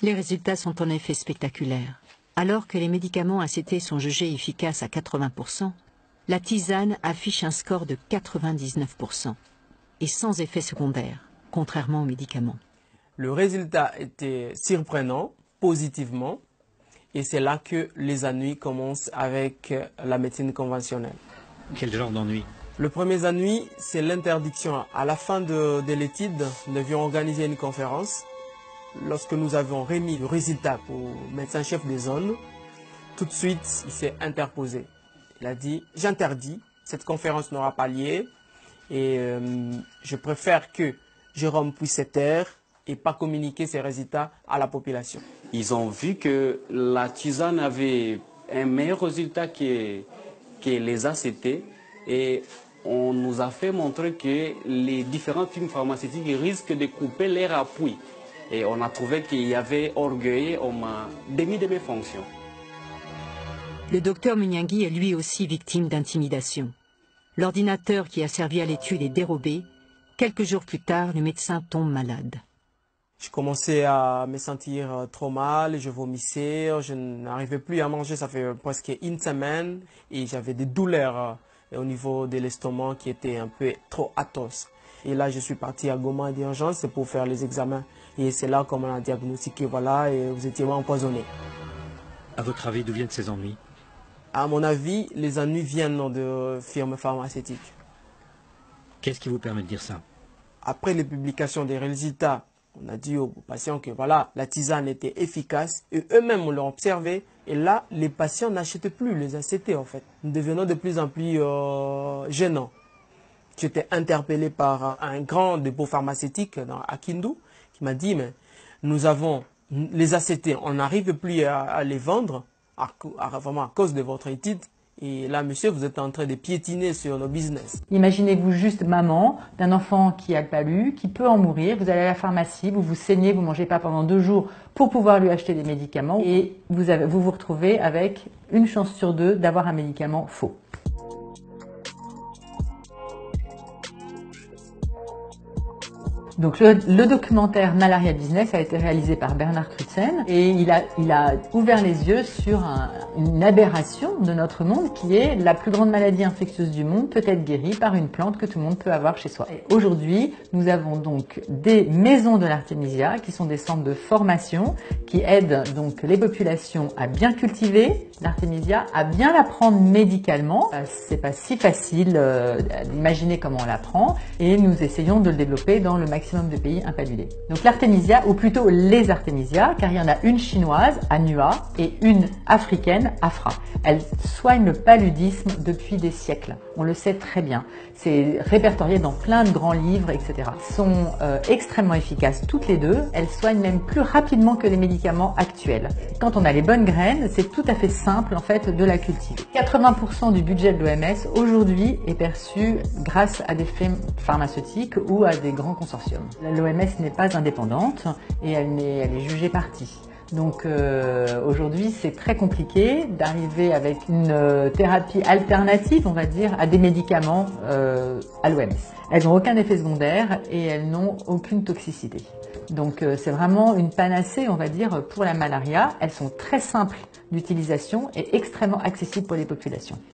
Les résultats sont en effet spectaculaires. Alors que les médicaments ACT sont jugés efficaces à 80%, la tisane affiche un score de 99% et sans effet secondaire, contrairement aux médicaments. Le résultat était surprenant, positivement, et c'est là que les ennuis commencent avec la médecine conventionnelle. Quel genre d'ennui? Le premier ennui, c'est l'interdiction. À la fin de l'étude, nous devions organiser une conférence. Lorsque nous avons remis le résultat au médecin-chef des zones, tout de suite, il s'est interposé. Il a dit « J'interdis, cette conférence n'aura pas lieu et je préfère que Jérôme puisse se taire et pas communiquer ses résultats à la population. » Ils ont vu que la tisane avait un meilleur résultat que les ACT et on nous a fait montrer que les différentes firmes pharmaceutiques risquent de couper leur appui. Et on a trouvé qu'il y avait orgueil, on m'a démis de mes fonctions. Le docteur Munyangui est lui aussi victime d'intimidation. L'ordinateur qui a servi à l'étude est dérobé. Quelques jours plus tard, le médecin tombe malade. Je commençais à me sentir trop mal, je vomissais, je n'arrivais plus à manger, ça fait presque une semaine et j'avais des douleurs au niveau de l'estomac qui étaient un peu trop atroces. Et là, je suis parti à Goma d'urgence pour faire les examens. Et c'est là qu'on m'a diagnostiqué, voilà, et vous étiez empoisonné. À votre avis, d'où viennent ces ennuis? À mon avis, les ennuis viennent de firmes pharmaceutiques. Qu'est-ce qui vous permet de dire ça? Après les publications des résultats, on a dit aux patients que voilà, la tisane était efficace et eux-mêmes l'ont observé. Et là, les patients n'achètent plus les ACT en fait. Nous devenons de plus en plus gênants. J'étais interpellé par un grand dépôt pharmaceutique à Kindu qui m'a dit mais nous avons les ACT, on n'arrive plus à les vendre vraiment à cause de votre étude. Et là, monsieur, vous êtes en train de piétiner sur nos business. Imaginez-vous juste maman d'un enfant qui a le palu, qui peut en mourir. Vous allez à la pharmacie, vous vous saignez, vous ne mangez pas pendant 2 jours pour pouvoir lui acheter des médicaments. Et vous vous retrouvez avec une chance sur 2 d'avoir un médicament faux. Donc le documentaire Malaria Business a été réalisé par Bernard Crutzen et il a ouvert les yeux sur une aberration de notre monde qui est la plus grande maladie infectieuse du monde peut être guérie par une plante que tout le monde peut avoir chez soi. Aujourd'hui, nous avons donc des maisons de l'artémisia qui sont des centres de formation qui aident donc les populations à bien cultiver l'artémisia, à bien la prendre médicalement. C'est pas si facile d'imaginer comment on la prend et nous essayons de le développer dans le maximum de pays impaludés. Donc l'artémisia, ou plutôt les artémisias, car il y en a une chinoise, Anua, et une africaine, Afra. Elles soignent le paludisme depuis des siècles. On le sait très bien. C'est répertorié dans plein de grands livres, etc. Elles sont extrêmement efficaces toutes les deux. Elles soignent même plus rapidement que les médicaments actuels. Quand on a les bonnes graines, c'est tout à fait simple en fait de la cultiver. 80% du budget de l'OMS aujourd'hui est perçu grâce à des firmes pharmaceutiques ou à des grands consortiums. L'OMS n'est pas indépendante et elle est jugée partie. Donc aujourd'hui, c'est très compliqué d'arriver avec une thérapie alternative, on va dire, à des médicaments à l'OMS. Elles n'ont aucun effet secondaire et elles n'ont aucune toxicité. Donc c'est vraiment une panacée, on va dire, pour la malaria. Elles sont très simples d'utilisation et extrêmement accessibles pour les populations.